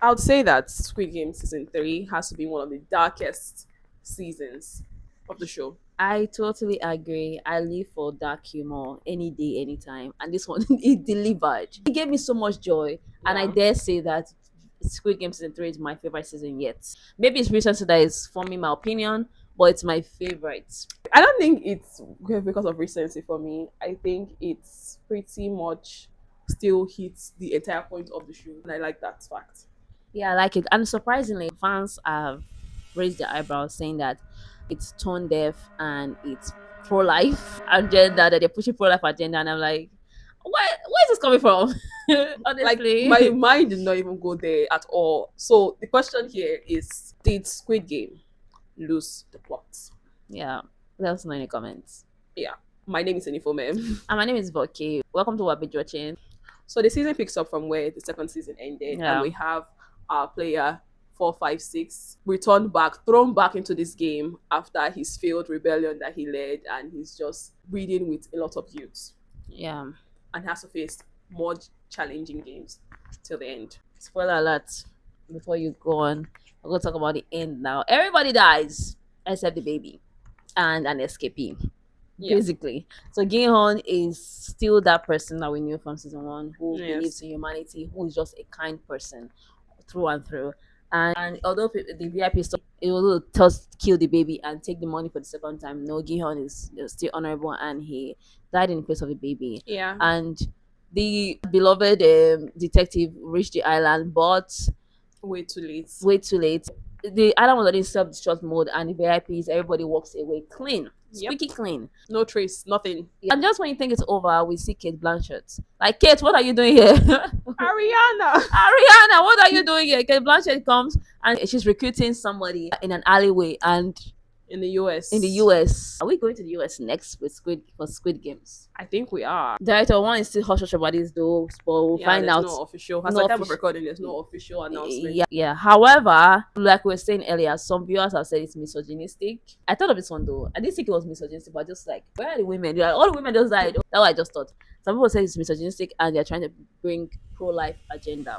I would say that Squid Game season 3 has to be one of the darkest seasons of the show. I totally agree. I live for dark humor any day, anytime. And this one, it delivered. It gave me so much joy. And I Yeah. dare say that Squid Game season 3 is my favorite season yet. Maybe it's recency that is forming my opinion, but it's my favorite. I don't think it's because of recency for me. I think it's pretty much still hits the entire point of the show. And I like that fact. Yeah, I like it. And surprisingly, fans have raised their eyebrows saying that it's tone deaf and it's pro life agenda, that they're pushing pro life agenda. And I'm like, where is this coming from? Like my Honestly. mind did not even go there at all. So the question here is, did Squid Game lose the plot? Yeah. Let us know in the comments. Yeah. My name is Enifome. And my name is Boki. Welcome to our Binge-watching. So the season picks up from where the second season ended, and Yeah. we have our player 456 returned back, thrown back into this game after his failed rebellion that he led, and he's just breeding with a lot of youths Yeah. and has to face more challenging games till the end. Spoiler alert. Before you go on, we're going to talk about the end now. Everybody dies except the baby and an escapee. Yeah. Basically. So Gi-hun is still that person that we knew from season 1 who Yes. believes in humanity, who is just a kind person through and through. And although the VIP stuff, it will just kill the baby and take the money for the second time. No, Gi-hun is still honorable and he died in the place of the baby. Yeah. And the beloved detective reached the island, but Way too late. way too late. The island was already in self-destruct mode, and the VIPs, everybody walks away clean, Yep. squeaky clean. No trace, nothing. And just when you think it's over, we see Kate Blanchett. Like, Kate, what are you doing here? Ariana! Ariana, what are you doing here? Kate Blanchett comes and she's recruiting somebody in an alleyway and In the US. in the US. Are we going to the US next with Squid Games? I think we are. Director one is still hush hush about this though, but we'll Yeah, find there's out. no official. As no the time of offici- recording, there's no official announcement. Yeah. However, like we were saying earlier, some viewers have said it's misogynistic. I thought of this one though. I didn't think it was misogynistic, but just like, where are the women? They're like, all the women just died. That's what I just thought. Some people say it's misogynistic and they're trying to bring pro-life agenda.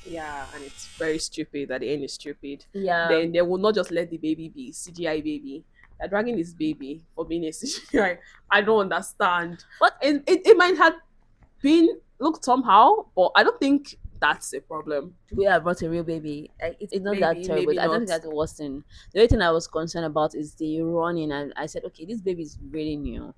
Yeah, and it's very stupid. At the end, it's stupid. Yeah. Then they will not just let the baby be CGI baby. They're dragging this baby for being a CGI. I don't understand. What? It might have been looked somehow, but I don't think that's a problem. We have brought a real baby. It's not that Maybe, terrible. maybe I don't not. think that's the worst thing. The only thing I was concerned about is the running, and I said, okay, this baby is really new.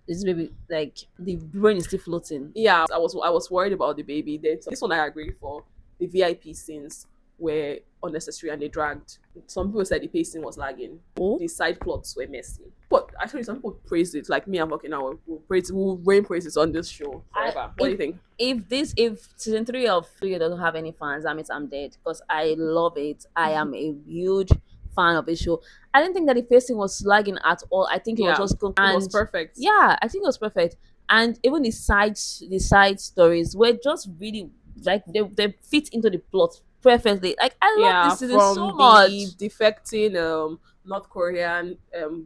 This baby, like, the brain is still floating. Yeah, I was worried about the baby. Then so this one I agree for. The VIP scenes were unnecessary and they dragged. Some people said the pacing was lagging. Oh. The side plots were messy. But actually, some people praised it. Like me and Voki now will rain praises on this show forever. What do you think? If season 3 of Fuyo doesn't have any fans, that means I'm dead because I love it. I am a huge fan of the show. I didn't think that the pacing was lagging at all. I think it was Yeah, just good. It was perfect. Yeah, I think it was perfect. And even the side stories were just really like they fit into the plot perfectly. Like I love Yeah, this season from so the much. defecting North Korean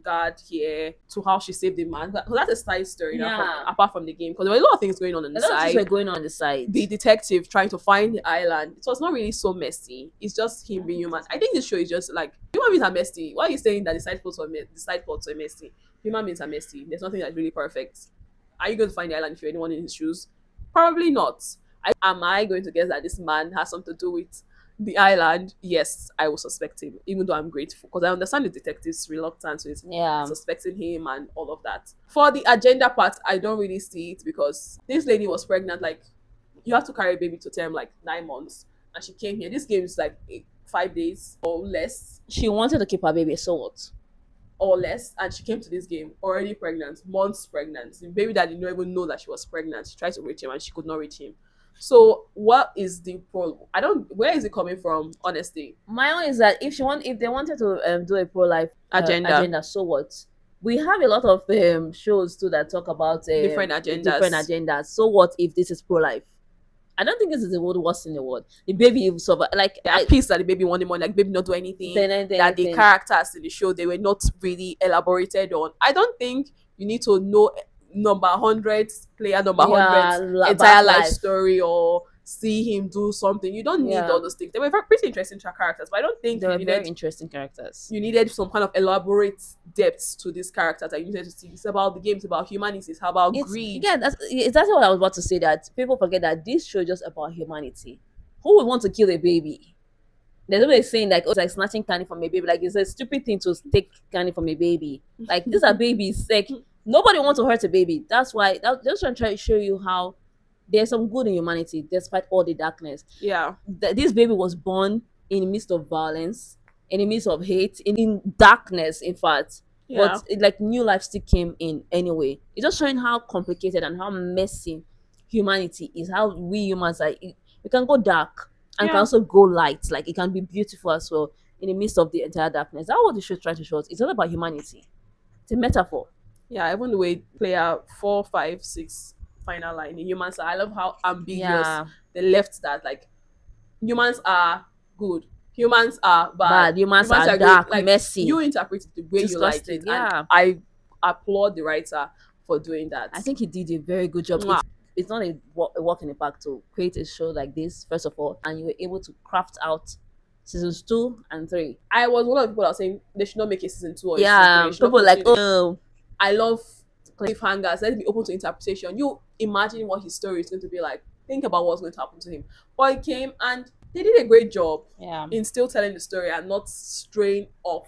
guard here to how she saved the man. That's a side story now, Yeah. apart from the game, because there were a lot of things going on A the lot of things side. were going on the side. The detective trying to find the island. So it's not really so messy. It's just him being human. I think this show is just like human beings are messy. Why are you saying that the side plots are messy? Human beings are messy. There's nothing that's really perfect. Are you going to find the island if you're anyone in his shoes? Probably not. Am I going to guess that this man has something to do with the island? Yes, I will suspect him, even though I'm grateful because I understand the detective's reluctance with Yeah. suspecting him and all of that. For the agenda part, I don't really see it because this lady was pregnant. Like, you have to carry a baby to term like 9 months, and she came here. This game is like 5 days or less, She wanted to keep her baby, so what? and she came to this game already pregnant, months pregnant. The baby that did not even know that she was pregnant. She tried to reach him and she could not reach him. So what is the problem? I don't. Where is it coming from? Honestly, My own is that if they wanted to do a pro-life Agenda. so what? We have a lot of shows too that talk about Different agendas. Different agendas. So what if this is pro-life? I don't think this is the worst in the world. The baby will survive. Like They are pissed that the baby wanted money, like baby not do anything. That the anything. characters in the show they were not really elaborated on. I don't think you need to know number 100 player number 100 entire life story or see him do something. You don't need Yeah. all those things. They were pretty interesting characters, but I don't think They were very interesting characters. you needed some kind of elaborate depth to these characters that you needed to see. It's about the game, it's about humanity, it's about It's greed. yeah, that's exactly what I was about to say. That people forget that this show is just about humanity. Who would want to kill a baby? There's always saying like, oh, it's like snatching candy from a baby. Like it's a stupid thing to take candy from a baby. Like these are babies. Like nobody wants to hurt a baby. That's why just trying to show you how there's some good in humanity despite all the darkness. Yeah. This baby was born in the midst of violence, in the midst of hate, in darkness, in fact. Yeah. But like new life still came in anyway. It's just showing how complicated and how messy humanity is. How we humans are. We can go dark and can Yeah. also go light. Like it can be beautiful as well in the midst of the entire darkness. That's what the show trying to show us. It's all about humanity. It's a metaphor. Yeah, even the way player 4, 5, 6 final line in humans are, I love how ambiguous Yeah, they left that. Like humans are good, humans are bad, bad. Humans are great. dark, Like messy, you interpret it the way you like disgusting. it, Yeah. and I applaud the writer for doing that. I think he did a very good job. Mwah. It's not a walk in the park to create a show like this, first of all, and you were able to craft out seasons 2 and 3. I was one of the people that was saying they should not make a season 2 or Yeah, a season 3. people like, oh, I love cliffhangers. Let it be open to interpretation. You imagine what his story is going to be like. Think about what's going to happen to him. But he came and they did a great job yeah. in still telling the story and not straying off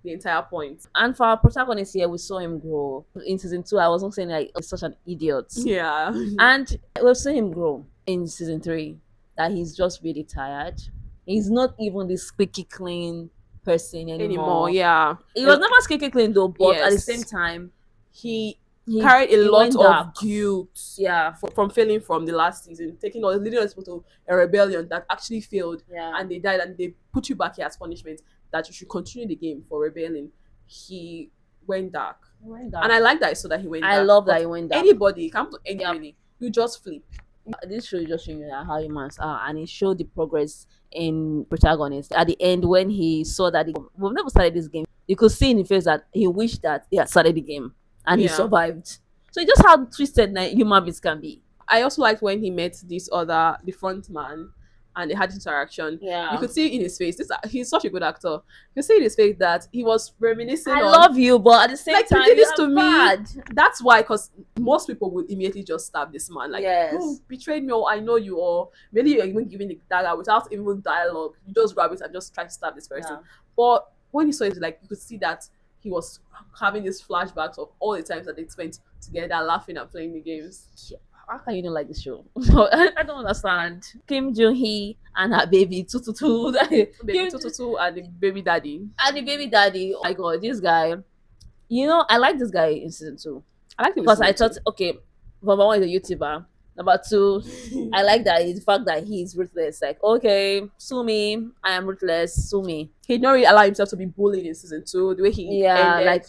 the entire point. And for our protagonist here, we saw him grow. In season 2, I wasn't saying like he's such an idiot. Yeah. And we've seen him grow in season 3, that he's just really tired. He's not even this squeaky clean person anymore. Yeah. He was never squeaky clean though, but at the Yes. same time, He he carried a he lot went of dark. guilt Yeah, from failing from the last season, taking all leading us to a rebellion that actually failed, yeah. and they died, and they put you back here as punishment that you should continue the game for rebelling. He went dark, He went dark. and I like that I saw that he went dark. I love that But he went dark. anybody come to any Yeah. really, you just flip. This show is just showing you that how humans are, and it showed the progress in protagonist. At the end, when he saw that we've never started this game, you could see in his face that he wished that he had started the game and he Yeah. survived. So it's just how twisted human beings can be. I also liked when he met the front man, and they had interaction. Yeah. You could see in his face. He's such a good actor. You could see in his face that he was reminiscing. I on, love you, but at the same Like, you time, did this you're to me. bad. That's why, because most people would immediately just stab this man. Like, Yes. you betrayed me, or I know you, or maybe you're even giving the dagger without even dialogue. You just grab it and just try to stab this person. Yeah. But when you saw it, like, you could see that he was having these flashbacks of all the times that they spent together, laughing and playing the games. How can you not like the show? I don't understand. Kim Jong-hee and her baby, Tututu. Baby Tututu and the baby daddy. And the baby daddy. Oh my god, this guy. You know, I like this guy in season 2. I like him Because I thought, okay, number 1 is a YouTuber. Number 2, I like that the fact that he's ruthless. Like, okay, sue me. I am ruthless. Sue me. he did not really allow himself to be bullied in season 2. The way he Yeah, ended like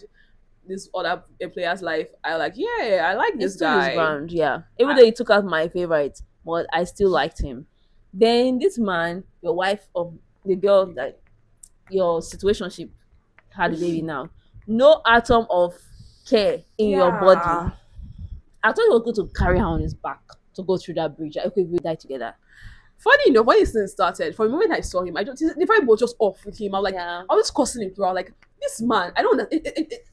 this other player's life, I like. Yeah, I like this it's still his guy. brand. Yeah, even though he took out my favorite, but I still liked him. Then this man, your wife of the girl that your situationship had a baby now, no atom of care in your body. I thought he was going to carry her on his back to go through that bridge. Okay, we die together. Funny enough, when this thing started, from the moment I saw him, the vibe was just off with him. I was like, Yeah. I was cursing him throughout. Like, this man, I don't know.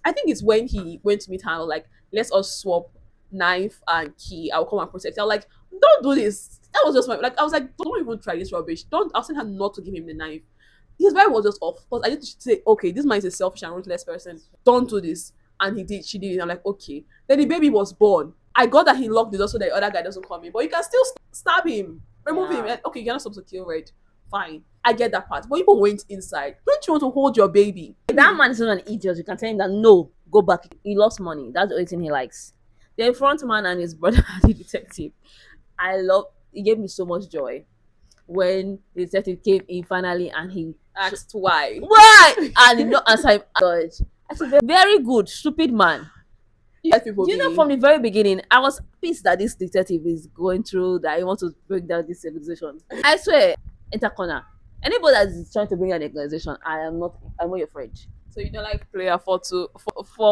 I think it's when he went to meet Hannah, like, let's us swap knife and key. I'll come and protect you. I was like, don't do this. That was just my, like, I was like, don't even try this rubbish. I'll send her not to give him the knife. His vibe was just off. Because I just say, okay, this man is a selfish and ruthless person. Don't do this. And she did it. I'm like, okay. Then the baby was born. I got that he locked the door so the other guy doesn't come in. But you can still stab him. Remove him. And, okay, you're not supposed to kill Red. Fine. I get that part. But people went inside. Don't you want to hold your baby? That man is not an idiot. You can tell him that no, go back. He lost money. That's the only thing he likes. The front man and his brother, the detective. It gave me so much joy when the detective came in finally and he Asked why. and he not answer him. God, I said, very good, stupid man. Let people You know, be. from the very beginning, I was pissed that this detective is going through that. He wants to break down this civilization. I swear, enter corner. Anybody that is trying to bring down the organization, I'm not your friend. So you don't like player 4,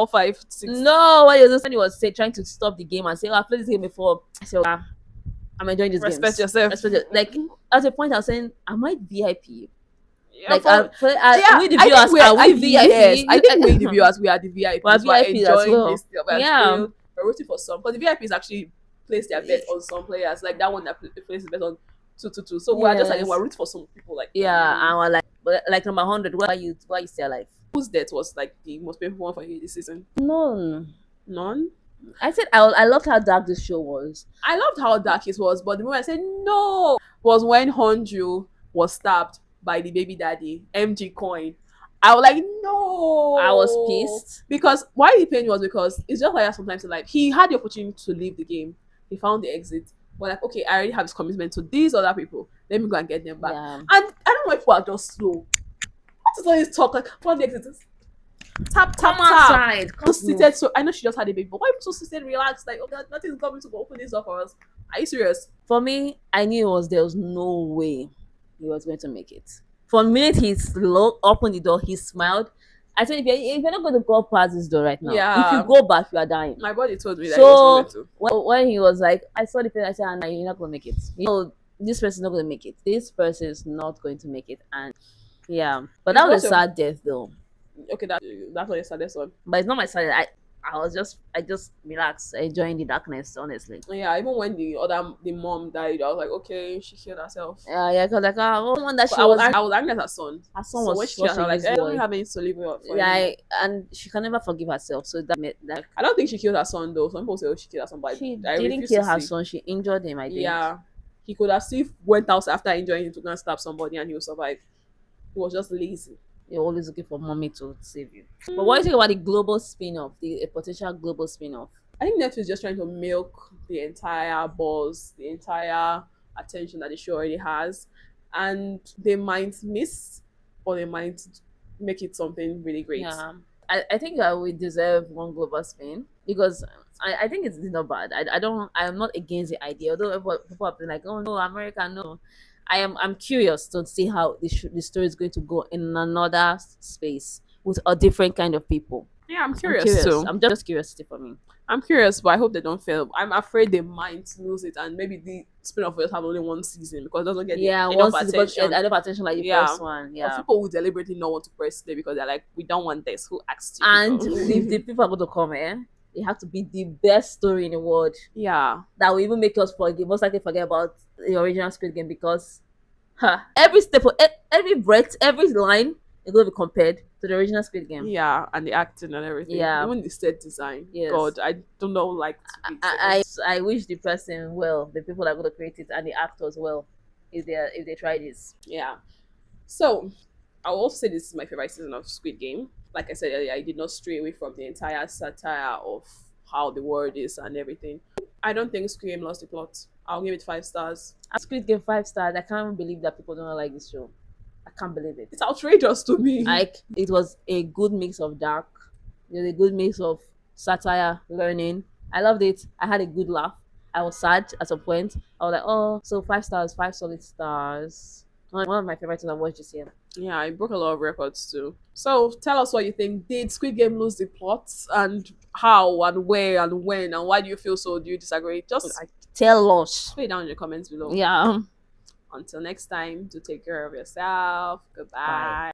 5, 6. No, what he was trying to stop the game and say, oh, I played this game before. I said, I'm enjoying these Respect games. yourself. Like at a point, I was saying, am I VIP? Yeah, Like, we the I think viewers, are we yes, I think we the VIP? viewers, we are the We're VIPs. We're VIPs as enjoying well. this. We're Yeah. thrilled. We're rooting for some because the VIPs actually place their bet on some players, like that one that places bet on 2-2-2. So we're just like Yes. we're rooting for some people. Like Yeah, and we're like, but like number 100, why you still alive? whose death was like the most painful one for you this season? None. None. I said I loved how dark this show was. I loved how dark it was, but the moment I said no was when Honju was stabbed by the baby daddy, MG Coin. I was like, no. I was pissed. Because why the pain was because it's just like that sometimes in life. He had the opportunity to leave the game. He found the exit. But like, okay, I already have this commitment to these other people. Let me go and get them back. Yeah. And I don't know if people are just slow. What is all this talk? Like, what the exit is? Tap, tap, Come tap. outside. So seated, so I know she just had a baby, but why people so seated, relaxed, like, oh God, nothing's coming to go open this door for us. Are you serious? For me, I knew there was no way he was going to make it. For a minute, he opened the door, he smiled. I said, if you're not going to go past this door right now, if you go back, you are dying. My body told me that he was So going to. when he was like, I saw the face, I said, "Nah, you're not going to make it. This person's not going to make it. This person is not going to make it." And yeah, but that was a sad death though. Okay, that's what you said. This one. But it's not my side. I just relaxed, enjoying the darkness, honestly. Yeah, even when the mom died, I was like, okay, she killed herself. Yeah, because like one that she I was angry at her son. Her son So was when she killed her, like, I don't have any to live with. Yeah, and she can never forgive herself. So that I don't think she killed her son though. Some people say, oh, she killed her son, but she I didn't refuse kill to her see. son. She injured him. I think. Yeah, he could have still went out after injuring him to go and stab somebody, and he would survive. He was just lazy. You're always looking for mommy to save you. But what do you think about the global spin-off, the potential global spin-off? I think Netflix is just trying to milk the entire buzz, the entire attention that the show already has, and they might miss or they might make it something really great. Yeah, I think we deserve one global spin because I think it's not bad. I'm not against the idea. Although people have been like, oh no, America, no. I'm curious to see how the story is going to go in another space with a different kind of people. Yeah, I'm curious too. I'm just curiosity for me. I'm curious, but I hope they don't fail. I'm afraid they might lose it, and maybe the spin-off will have only one season because it doesn't get enough attention. Enough attention like the first one. Yeah, people will deliberately not want to press play because they're like, we don't want this. Who asked you? And if the people are going to come, it has to be the best story in the world. Yeah, that will even make us most likely forget about the original Squid Game because every step, every breath, every line is going to be compared to the original Squid Game. Yeah, and the acting and everything. Yeah, even the set design. Yes. God, I don't know. Like, I wish the person well, the people that are going to create it, and the actors well, if they try this. Yeah. So, I will also say this is my favorite season of Squid Game. Like I said earlier, I did not stray away from the entire satire of how the world is and everything. I don't think Squid Game lost the plot. I'll give it 5 stars. Squid Game 5 stars. I can't believe that people don't like this show. I can't believe it. It's outrageous to me. Like, it was a good mix of dark. It was a good mix of satire, learning. I loved it. I had a good laugh. I was sad at some point. I was like, oh, so 5 stars, 5 solid stars. One of my favorites I watched this year. Yeah, it broke a lot of records too. So tell us what you think. Did Squid Game lose the plot, and how and where and when, and why do you feel so? Do you disagree? Just tell us. put it down in the comments below. Yeah. Until next time, do take care of yourself. Goodbye. Bye.